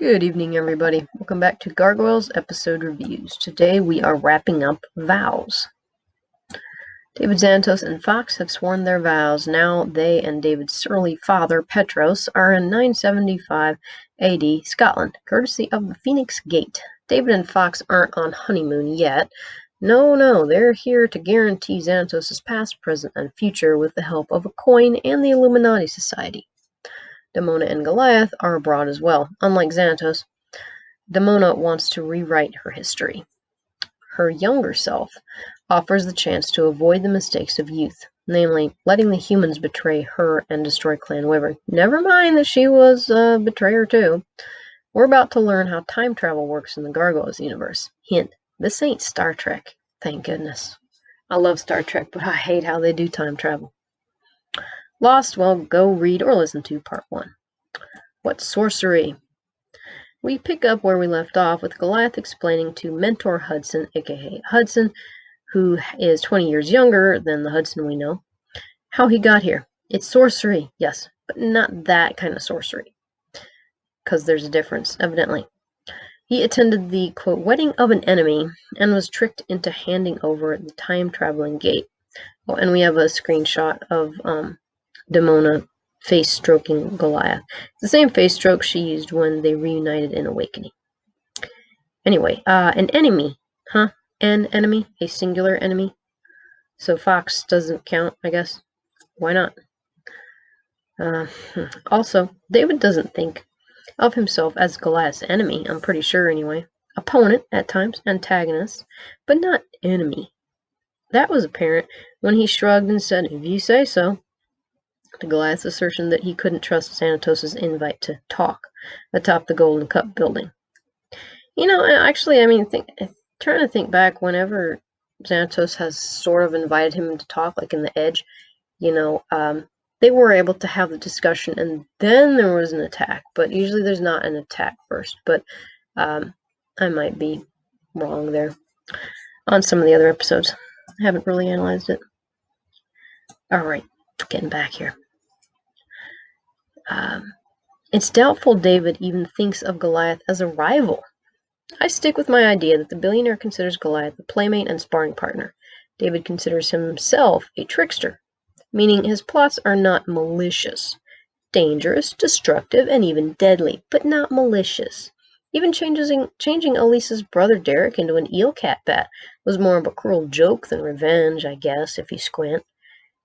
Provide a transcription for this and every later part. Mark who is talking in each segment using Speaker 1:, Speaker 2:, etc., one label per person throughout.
Speaker 1: Good evening, everybody. Welcome back to Gargoyles episode reviews. Today we are wrapping up Vows. David Xanatos and Fox have sworn their vows. Now they and David's surly father, Petros, are in 975 AD Scotland, courtesy of the Phoenix Gate. David and Fox aren't on honeymoon yet. No, they're here to guarantee Xanatos' past, present, and future with the help of a coin and the Illuminati Society. Demona and Goliath are abroad as well. Unlike Xanatos, Demona wants to rewrite her history. Her younger self offers the chance to avoid the mistakes of youth, namely, letting the humans betray her and destroy Clan Wyvern. Never mind that she was a betrayer too. We're about to learn how time travel works in the Gargoyles universe. Hint, this ain't Star Trek, thank goodness. I love Star Trek, but I hate how they do time travel. Lost? Well, go read or listen to part 1. What's sorcery? We pick up where we left off with Goliath explaining to Mentor Hudson, aka Hudson, who is 20 years younger than the Hudson we know, how he got here. It's sorcery, yes, but not that kind of sorcery, because there's a difference, evidently. He attended the, quote, wedding of an enemy and was tricked into handing over the time-traveling gate. Oh, and we have a screenshot of Demona face stroking Goliath. It's the same face stroke she used when they reunited in Awakening. Anyway, an enemy, huh? An enemy? A singular enemy? So Fox doesn't count, I guess. Why not? Also, David doesn't think of himself as Goliath's enemy, I'm pretty sure anyway. Opponent, at times, antagonist, but not enemy. That was apparent when he shrugged and said, "If you say so," to Goliath's assertion that he couldn't trust Xanatos' invite to talk atop the Golden Cup building. You know, actually, I mean, trying to think back, whenever Xanatos has sort of invited him to talk, like in The Edge, you know, they were able to have the discussion, and then there was an attack. But usually there's not an attack first. But I might be wrong there on some of the other episodes. I haven't really analyzed it. All right, getting back here. It's doubtful David even thinks of Goliath as a rival. I stick with my idea that the billionaire considers Goliath a playmate and sparring partner. David considers himself a trickster, meaning his plots are not malicious. Dangerous, destructive, and even deadly, but not malicious. Even changing Elisa's brother Derek into an eelcat bat was more of a cruel joke than revenge, I guess, if you squint.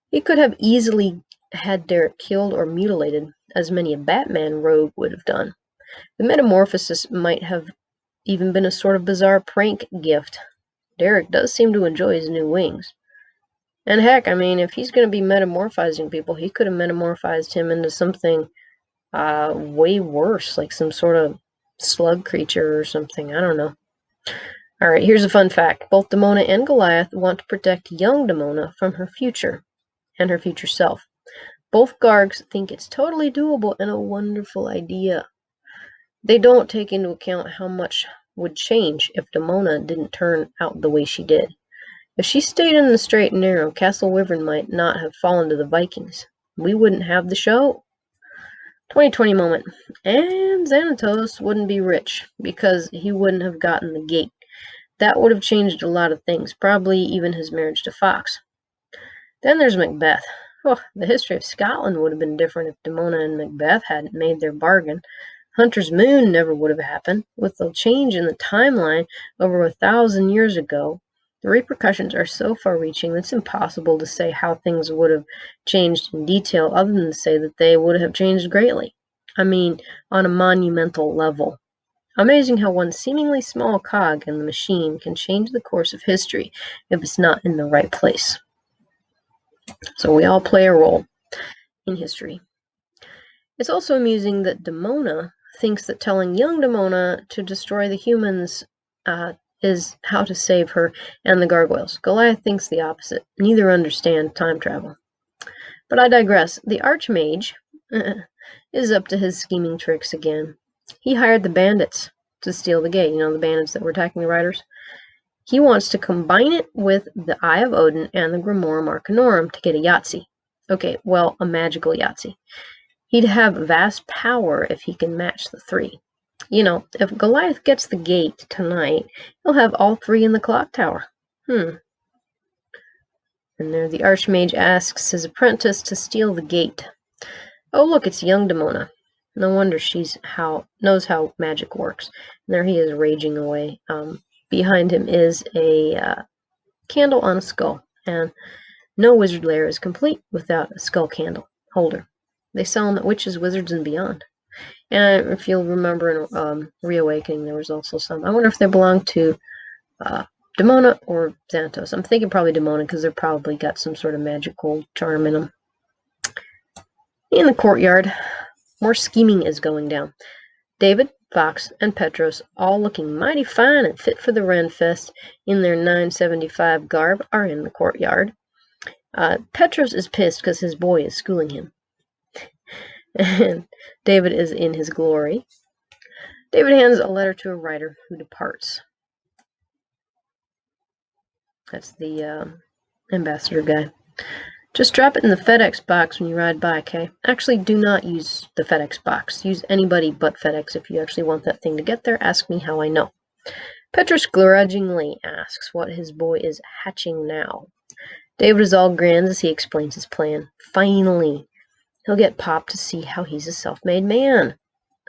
Speaker 1: He could have easily had Derek killed or mutilated, as many a Batman rogue would have done. The metamorphosis might have even been a sort of bizarre prank gift. Derek does seem to enjoy his new wings. And heck, I mean, if he's going to be metamorphizing people, he could have metamorphized him into something way worse, like some sort of slug creature or something. I don't know. Alright, here's a fun fact. Both Demona and Goliath want to protect young Demona from her future and her future self. Both Gargs think it's totally doable and a wonderful idea. They don't take into account how much would change if Demona didn't turn out the way she did. If she stayed in the straight and narrow, Castle Wyvern might not have fallen to the Vikings. We wouldn't have the show. 2020 moment. And Xanatos wouldn't be rich, because he wouldn't have gotten the gate. That would have changed a lot of things, probably even his marriage to Fox. Then there's Macbeth. Oh, the history of Scotland would have been different if Demona and Macbeth hadn't made their bargain. Hunter's Moon never would have happened. With the change in the timeline over 1,000 years ago, the repercussions are so far-reaching that it's impossible to say how things would have changed in detail, other than to say that they would have changed greatly. I mean, on a monumental level. Amazing how one seemingly small cog in the machine can change the course of history if it's not in the right place. So we all play a role in history. It's also amusing that Demona thinks that telling young Demona to destroy the humans is how to save her and the gargoyles. Goliath thinks the opposite. Neither understand time travel. But I digress. The Archmage is up to his scheming tricks again. He hired the bandits to steal the gate. You know, the bandits that were attacking the riders. He wants to combine it with the Eye of Odin and the Grimoire Arcanorum to get a Yahtzee. Okay, well, a magical Yahtzee. He'd have vast power if he can match the three. You know, if Goliath gets the gate tonight, he'll have all three in the clock tower. And there the Archmage asks his apprentice to steal the gate. Oh, look, it's young Demona. No wonder knows how magic works. And there he is raging away. Behind him is a candle on a skull, and no wizard lair is complete without a skull candle holder. They sell them at Witches, Wizards, and Beyond. And if you'll remember in Reawakening, there was also some. I wonder if they belong to Demona or Xanatos. I'm thinking probably Demona because they're probably got some sort of magical charm in them. In the courtyard, more scheming is going down. David, Fox, and Petros, all looking mighty fine and fit for the Ren Fest in their 975 garb, are in the courtyard. Petros is pissed because his boy is schooling him. And David is in his glory. David hands a letter to a writer who departs. That's the ambassador guy. Just drop it in the FedEx box when you ride by, okay? Actually, do not use the FedEx box. Use anybody but FedEx if you actually want that thing to get there. Ask me how I know. Petrus grudgingly asks what his boy is hatching now. David is all grins as he explains his plan. Finally, he'll get Pop to see how he's a self-made man.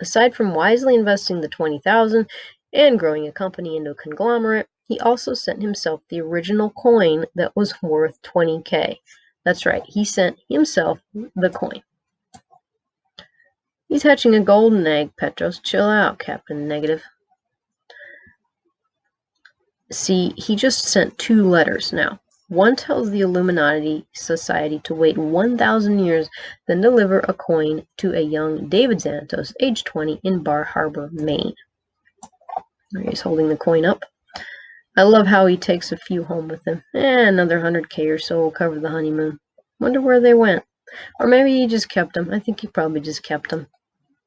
Speaker 1: Aside from wisely investing the $20,000 and growing a company into a conglomerate, he also sent himself the original coin that was worth $20K. That's right, he sent himself the coin. He's hatching a golden egg, Petros. Chill out, Captain Negative. See, he just sent 2 letters now. One tells the Illuminati Society to wait 1,000 years, then deliver a coin to a young David Xanatos, age 20, in Bar Harbor, Maine. He's holding the coin up. I love how he takes a few home with him. Another 100K or so will cover the honeymoon. Wonder where they went. Or maybe he just kept them. I think he probably just kept them.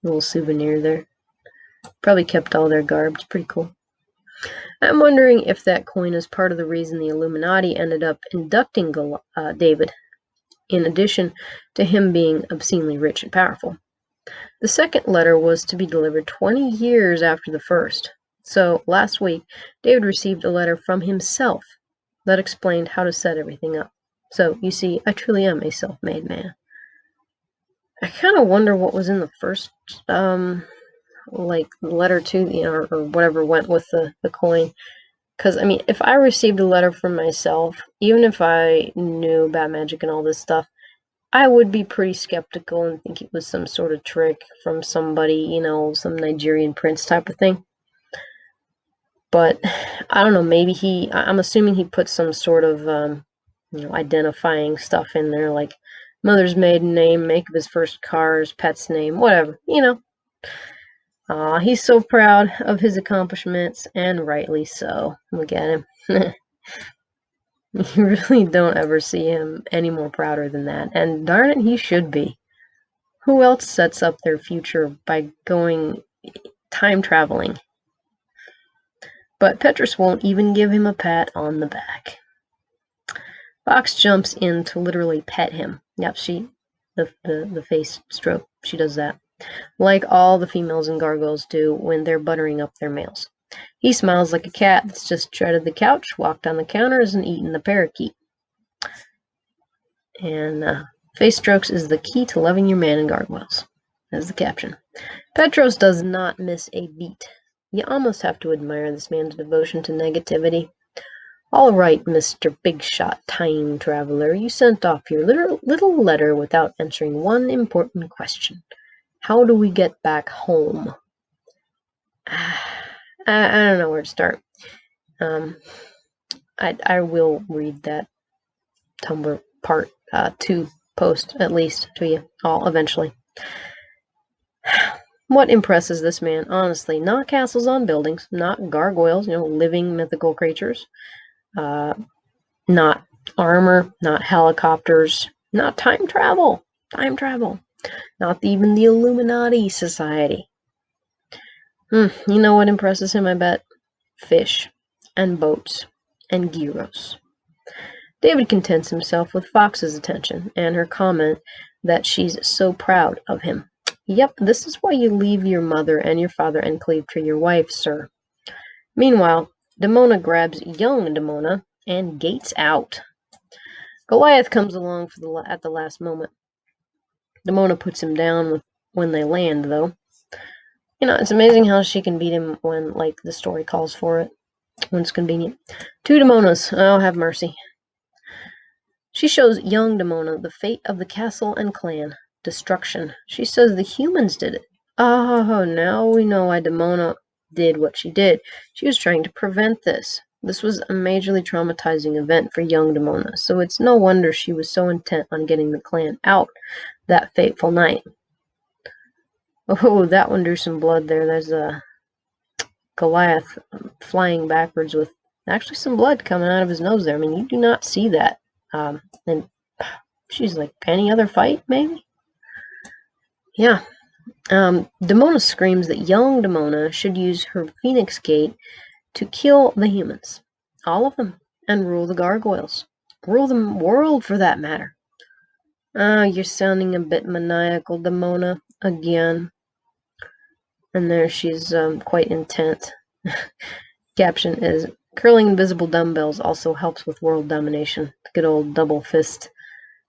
Speaker 1: A little souvenir there. Probably kept all their garb. It's pretty cool. I'm wondering if that coin is part of the reason the Illuminati ended up inducting David, in addition to him being obscenely rich and powerful. The second letter was to be delivered 20 years after the first. So, last week, David received a letter from himself that explained how to set everything up. So, you see, I truly am a self-made man. I kind of wonder what was in the first, letter to, or whatever went with the coin. Because, I mean, if I received a letter from myself, even if I knew about magic and all this stuff, I would be pretty skeptical and think it was some sort of trick from somebody, some Nigerian prince type of thing. But, I don't know, maybe I'm assuming he put some sort of, identifying stuff in there, like mother's maiden name, make of his first car, his pet's name, whatever, he's so proud of his accomplishments, and rightly so. Look at him. You really don't ever see him any more prouder than that, and darn it, he should be. Who else sets up their future by going time traveling? But Petrus won't even give him a pat on the back. Fox jumps in to literally pet him. Yep, the face stroke, she does that. Like all the females in Gargoyles do when they're buttering up their males. He smiles like a cat that's just treaded the couch, walked on the counters, and eaten the parakeet. And face strokes is the key to loving your man in Gargoyles. That's the caption. Petros does not miss a beat. You almost have to admire this man's devotion to negativity. All right, Mr. Big Shot Time Traveler, you sent off your little letter without answering one important question. How do we get back home? I don't know where to start. I will read that Tumblr part 2 post, at least, to you all eventually. What impresses this man, honestly? Not castles on buildings, not gargoyles, living mythical creatures. Not armor, not helicopters, not time travel. Not even the Illuminati Society. You know what impresses him, I bet? Fish, and boats, and gyros. David contents himself with Fox's attention, and her comment that she's so proud of him. Yep, this is why you leave your mother and your father and cleave to your wife, sir. Meanwhile, Demona grabs young Demona and gates out. Goliath comes along at the last moment. Demona puts him down when they land, though. It's amazing how she can beat him when, the story calls for it, when it's convenient. 2 Demonas, oh, have mercy. She shows young Demona the fate of the castle and clan. Destruction. She says the humans did it. Oh, now we know why Demona did what she did. She was trying to prevent this. This was a majorly traumatizing event for young Demona, so it's no wonder she was so intent on getting the clan out that fateful night. Oh, that one drew some blood there. There's a Goliath flying backwards with actually some blood coming out of his nose there. I mean, you do not see that. And she's like, any other fight, maybe? Yeah. Demona screams that young Demona should use her Phoenix Gate to kill the humans. All of them. And rule the gargoyles. Rule the world, for that matter. You're sounding a bit maniacal, Demona, again. And there she's quite intent. Caption is, curling invisible dumbbells also helps with world domination. Good old double fist.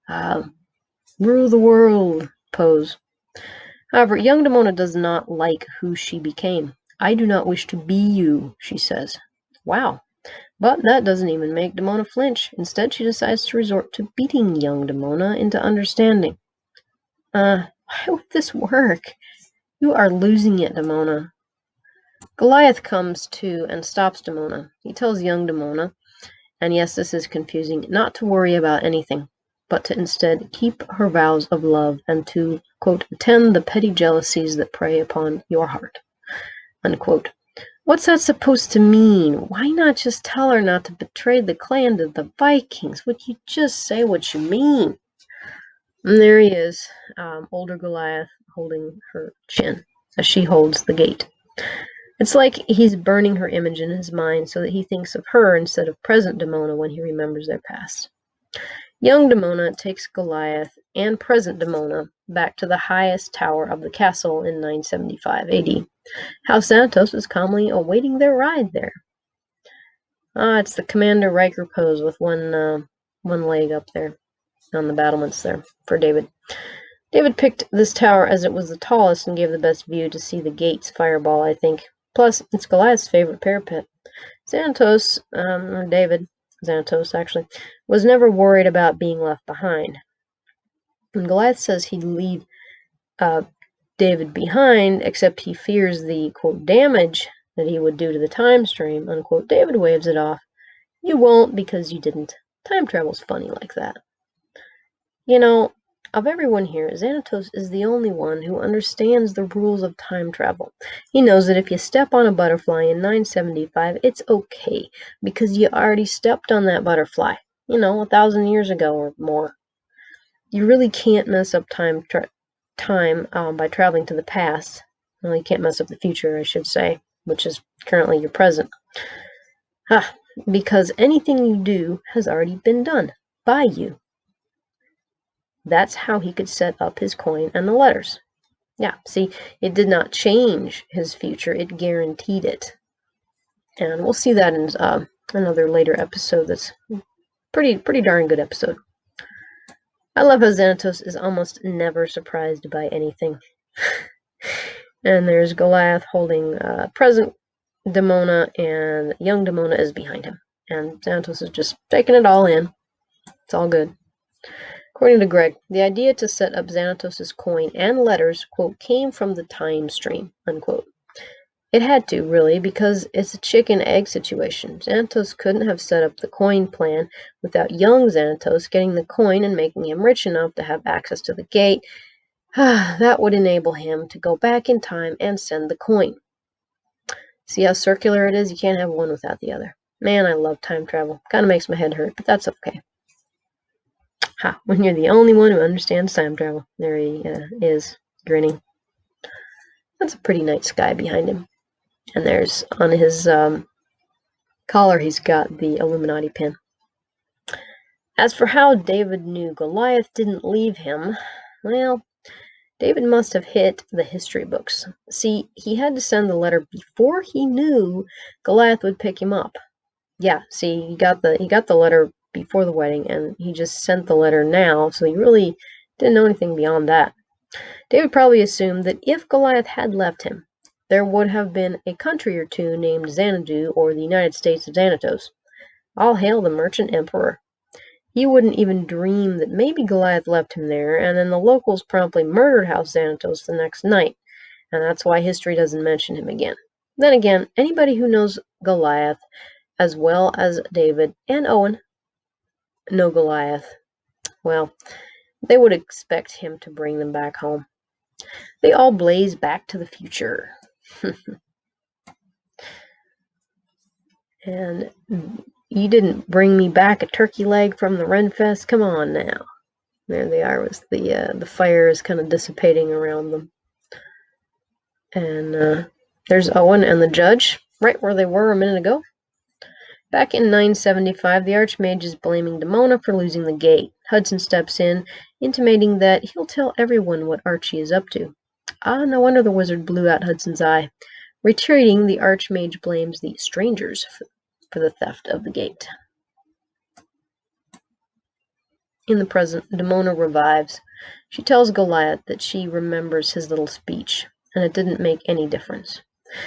Speaker 1: Rule the world pose. However, young Demona does not like who she became. I do not wish to be you, she says. Wow. But that doesn't even make Demona flinch. Instead, she decides to resort to beating young Demona into understanding. Why would this work? You are losing it, Demona. Goliath comes to and stops Demona. He tells young Demona, and yes, this is confusing, not to worry about anything, but to instead keep her vows of love and to, quote, tend the petty jealousies that prey upon your heart, unquote. What's that supposed to mean? Why not just tell her not to betray the clan to the Vikings? Would you just say what you mean? And there he is, older Goliath holding her chin as she holds the gate. It's like he's burning her image in his mind so that he thinks of her instead of present Demona when he remembers their past. Young Demona takes Goliath and present Demona back to the highest tower of the castle in 975 AD. House Xanatos is calmly awaiting their ride there. It's the Commander Riker pose with one leg up there on the battlements there for David. David picked this tower as it was the tallest and gave the best view to see the gates fireball, I think. Plus, it's Goliath's favorite parapet. Xanatos, or David, Xanatos actually, was never worried about being left behind. When Goliath says he'd leave David behind, except he fears the, quote, damage that he would do to the time stream, unquote, David waves it off. You won't because you didn't. Time travel's funny like that. Of everyone here, Xanatos is the only one who understands the rules of time travel. He knows that if you step on a butterfly in 975, it's okay, because you already stepped on that butterfly, 1,000 years ago or more. You really can't mess up time by traveling to the past. Well, you can't mess up the future, I should say, which is currently your present. Because anything you do has already been done by you. That's how he could set up his coin and the letters. Yeah, see, it did not change his future, it guaranteed it. And we'll see that in another later episode that's pretty darn good episode. I love how Xanatos is almost never surprised by anything. And there's Goliath holding present Demona, and young Demona is behind him. And Xanatos is just taking it all in. It's all good. According to Greg, the idea to set up Xanatos' coin and letters, quote, came from the time stream, unquote. It had to, really, because it's a chicken-egg situation. Xanatos couldn't have set up the coin plan without young Xanatos getting the coin and making him rich enough to have access to the gate. That would enable him to go back in time and send the coin. See how circular it is? You can't have one without the other. Man, I love time travel. Kind of makes my head hurt, but that's okay. When you're the only one who understands time travel. There he is, grinning. That's a pretty nice sky behind him. And there's, on his collar, he's got the Illuminati pin. As for how David knew Goliath didn't leave him, well, David must have hit the history books. See, he had to send the letter before he knew Goliath would pick him up. Yeah, see, he got the letter before the wedding, and he just sent the letter now, so he really didn't know anything beyond that. David probably assumed that if Goliath had left him, there would have been a country or two named Xanadu or the United States of Xanatos. All hail the merchant emperor. He wouldn't even dream that maybe Goliath left him there, and then the locals promptly murdered House Xanatos the next night, and that's why history doesn't mention him again. Then again, anybody who knows Goliath as well as David and Owen know Goliath, well, they would expect him to bring them back home. They all blaze back to the future. And you didn't bring me back a turkey leg from the Renfest? Come on now. There they are with the fire is kind of dissipating around them. And there's Owen and the judge, right where they were a minute ago. Back in 975, the Archmage is blaming Demona for losing the gate. Hudson steps in, intimating that he'll tell everyone what Archie is up to. No wonder the wizard blew out Hudson's eye. Retreating, the Archmage blames the strangers for the theft of the gate. In the present, Demona revives. She tells Goliath that she remembers his little speech, and it didn't make any difference.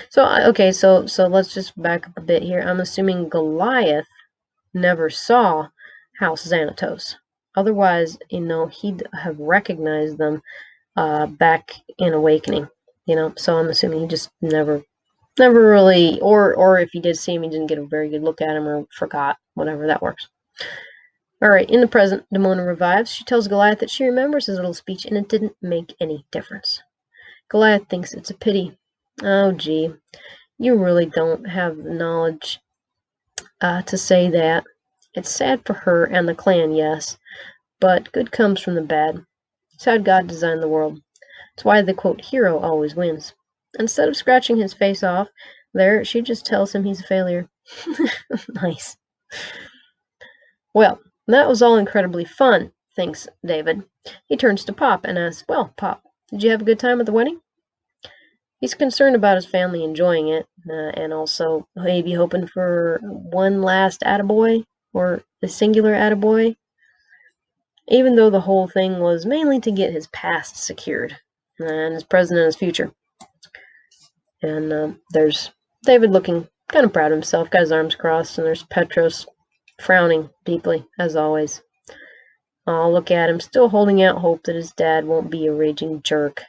Speaker 1: So let's just back up a bit here. I'm assuming Goliath never saw House Xanatos. Otherwise, he'd have recognized them back in Awakening. So I'm assuming he just never really, or if he did see him, he didn't get a very good look at him or forgot. Whatever, that works. Alright, in the present, Demona revives. She tells Goliath that she remembers his little speech and it didn't make any difference. Goliath thinks it's a pity. Oh, gee, you really don't have the knowledge to say that. It's sad for her and the clan, yes, but good comes from the bad. It's how God designed the world. It's why the, quote, hero always wins. Instead of scratching his face off there, she just tells him he's a failure. Nice. Well, that was all incredibly fun, thinks David. He turns to Pop and asks, well, Pop, did you have a good time at the wedding? He's concerned about his family enjoying it, and also maybe hoping for one last attaboy, or a singular attaboy, even though the whole thing was mainly to get his past secured, and his present and his future. And there's David looking kind of proud of himself, got his arms crossed, and there's Petros frowning deeply, as always. Oh, look at him, still holding out hope that his dad won't be a raging jerk.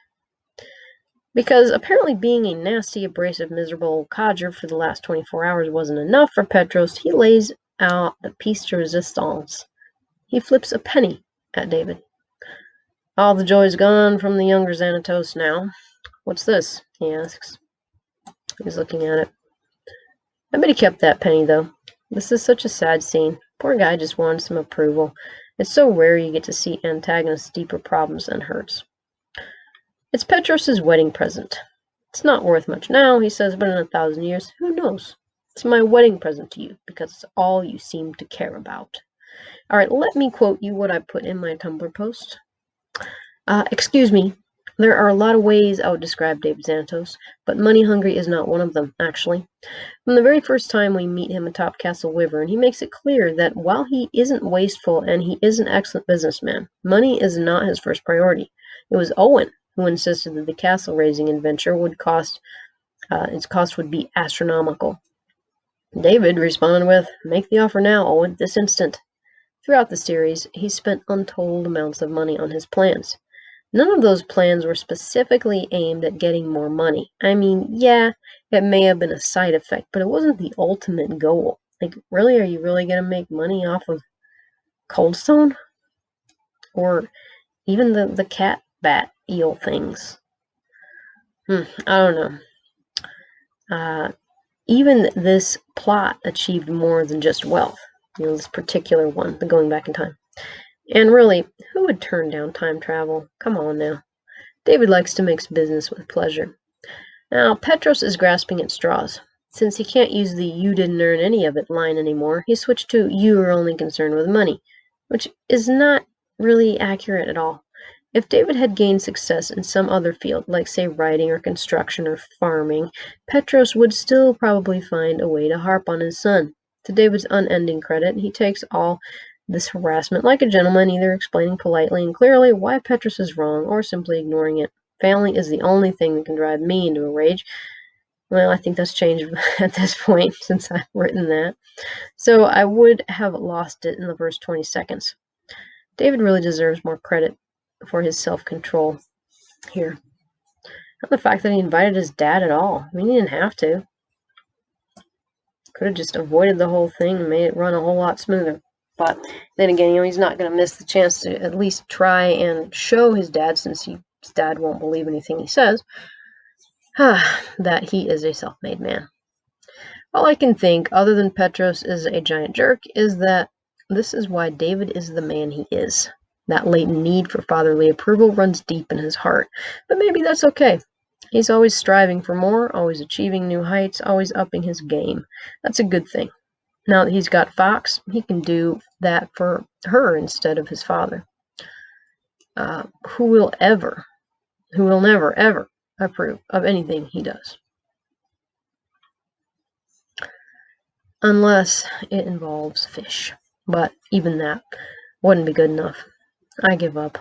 Speaker 1: Because apparently being a nasty, abrasive, miserable codger for the last 24 hours wasn't enough for Petros, he lays out a piece de resistance. He flips a penny at David. All the joy's gone from the younger Xanatos now. What's this? He asks. He's looking at it. I bet he kept that penny, though. This is such a sad scene. Poor guy just wanted some approval. It's so rare you get to see Antagonist's deeper problems and hurts. It's Petros' wedding present. It's not worth much now, he says, but in 1,000 years, who knows? It's my wedding present to you, because it's all you seem to care about. Alright, let me quote you what I put in my Tumblr post. Excuse me, there are a lot of ways I would describe David Xanatos, but money-hungry is not one of them, actually. From the very first time we meet him atop Castle Wyvern, he makes it clear that while he isn't wasteful and he is an excellent businessman, money is not his first priority. It was Owen who insisted that the castle-raising adventure would its cost would be astronomical. David responded with, "Make the offer now, Owen, this instant." Throughout the series, he spent untold amounts of money on his plans. None of those plans were specifically aimed at getting more money. I mean, yeah, it may have been a side effect, but it wasn't the ultimate goal. Like, really, are you really going to make money off of Coldstone? Or even the cat bat eel things? I don't know. Even this plot achieved more than just wealth. This particular one, the going back in time. And really, who would turn down time travel? Come on now. David likes to mix business with pleasure. Now, Petros is grasping at straws. Since he can't use the "you didn't earn any of it" line anymore, he switched to "you are only concerned with money," which is not really accurate at all. If David had gained success in some other field, like say writing or construction or farming, Petros would still probably find a way to harp on his son. To David's unending credit, he takes all this harassment like a gentleman, either explaining politely and clearly why Petros is wrong or simply ignoring it. Family is the only thing that can drive me into a rage. Well, I think that's changed at this point since I've written that. So I would have lost it in the first 20 seconds. David really deserves more credit for his self-control here. Not the fact that he invited his dad at all. I mean, he didn't have to. Could have just avoided the whole thing and made it run a whole lot smoother. But then again, he's not going to miss the chance to at least try and show his dad, since his dad won't believe anything he says, that he is a self-made man. All I can think, other than Petros is a giant jerk, is that this is why David is the man he is. That latent need for fatherly approval runs deep in his heart, but maybe that's okay. He's always striving for more, always achieving new heights, always upping his game. That's a good thing. Now that he's got Fox, he can do that for her instead of his father. Who will never, ever approve of anything he does. Unless it involves fish. But even that wouldn't be good enough. I give up.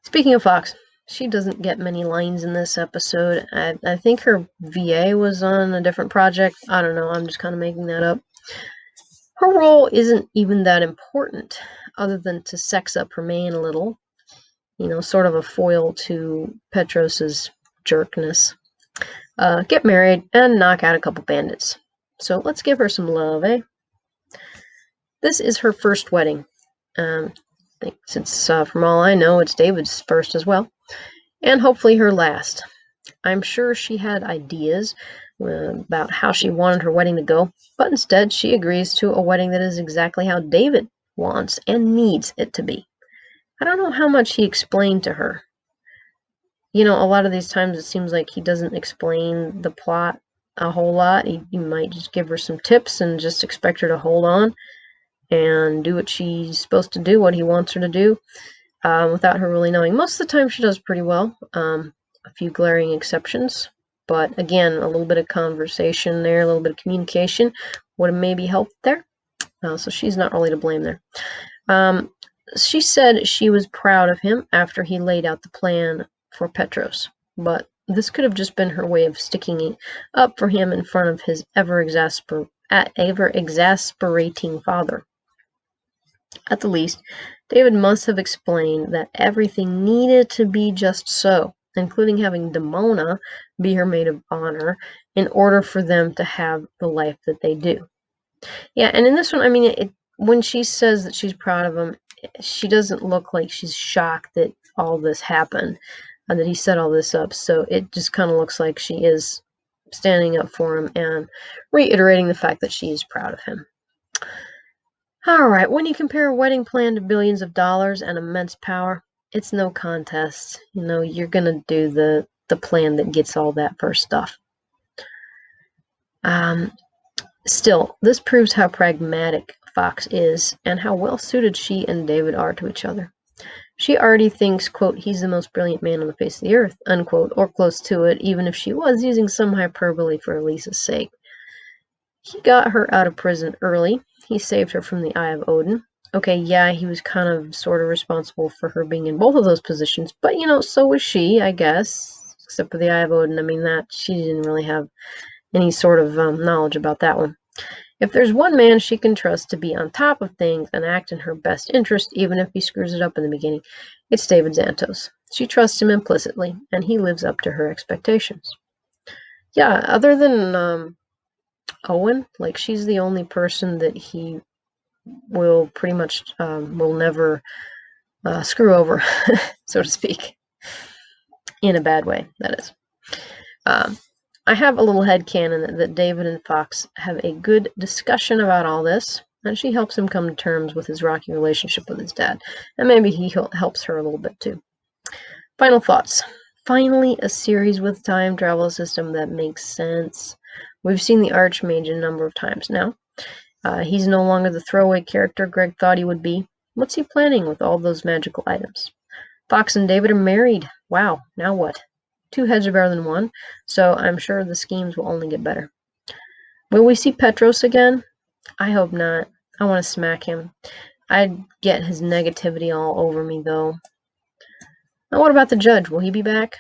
Speaker 1: Speaking of Fox, she doesn't get many lines in this episode. I think her VA was on a different project. I don't know. I'm just kind of making that up. Her role isn't even that important, other than to sex up her mane a little. Sort of a foil to Petros's jerkness. Get married and knock out a couple bandits. So let's give her some love, eh? This is her first wedding. Since from all I know, it's David's first as well. And hopefully her last. I'm sure she had ideas about how she wanted her wedding to go, but instead she agrees to a wedding that is exactly how David wants and needs it to be. I don't know how much he explained to her. A lot of these times it seems like he doesn't explain the plot a whole lot. He might just give her some tips and just expect her to hold on and do what she's supposed to do, what he wants her to do, without her really knowing. Most of the time she does pretty well. A few glaring exceptions. But again, a little bit of conversation there, a little bit of communication would have maybe helped there. So she's not really to blame there. She said she was proud of him after he laid out the plan for Petros, but this could have just been her way of sticking it up for him in front of his ever exasperating father. At the least, David must have explained that everything needed to be just so, including having Demona be her maid of honor, in order for them to have the life that they do. Yeah, and in this one, when she says that she's proud of him, she doesn't look like she's shocked that all this happened, that he set all this up. So it just kind of looks like she is standing up for him and reiterating the fact that she is proud of him. All right, when you compare a wedding plan to billions of dollars and immense power, it's no contest. You're going to do the plan that gets all that first stuff. Still, this proves how pragmatic Fox is and how well suited she and David are to each other. She already thinks, quote, he's the most brilliant man on the face of the earth, unquote, or close to it, even if she was using some hyperbole for Elisa's sake. He got her out of prison early. He saved her from the Eye of Odin. Okay, yeah, he was kind of sort of responsible for her being in both of those positions, but, so was she, I guess, except for the Eye of Odin. That she didn't really have any sort of knowledge about that one. If there's one man she can trust to be on top of things and act in her best interest, even if he screws it up in the beginning, it's David Xanatos. She trusts him implicitly, and he lives up to her expectations. Yeah, other than Owen, she's the only person that he will pretty much will never screw over, so to speak. In a bad way, that is. I have a little headcanon that David and Fox have a good discussion about all this, and she helps him come to terms with his rocky relationship with his dad, and maybe he helps her a little bit too. Final thoughts. Finally, a series with time travel system that makes sense. We've seen the Archmage a number of times now. He's no longer the throwaway character Greg thought he would be. What's he planning with all those magical items? Fox and David are married. Wow, now what? Two heads are better than one, so I'm sure the schemes will only get better. Will we see Petros again? I hope not. I want to smack him. I'd get his negativity all over me, though. Now what about the judge? Will he be back?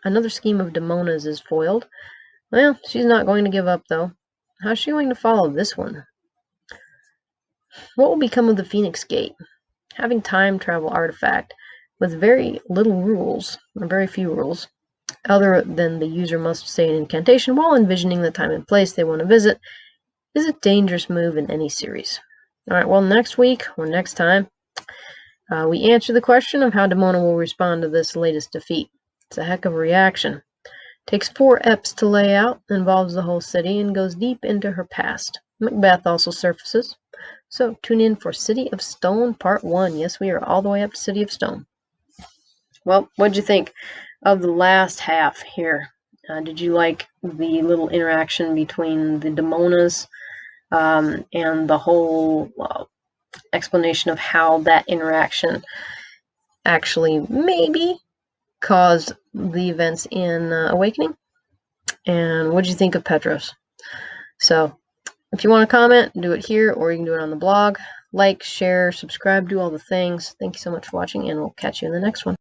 Speaker 1: Another scheme of Demona's is foiled. Well, she's not going to give up, though. How's she going to follow this one? What will become of the Phoenix Gate? Having time travel artifact with very little rules, or very few rules, other than the user must say an incantation while envisioning the time and place they want to visit, is a dangerous move in any series. Alright, well, next week, or next time, we answer the question of how Demona will respond to this latest defeat. It's a heck of a reaction. Takes 4 eps to lay out, involves the whole city, and goes deep into her past. Macbeth also surfaces. So tune in for City of Stone Part 1. Yes, we are all the way up to City of Stone. Well, what'd you think of the last half here? Did you like the little interaction between the Demonas and the whole explanation of how that interaction actually maybe caused the events in Awakening? And what did you think of Petros? So, if you want to comment, do it here, or you can do it on the blog. Like, share, subscribe, do all the things. Thank you so much for watching, and we'll catch you in the next one.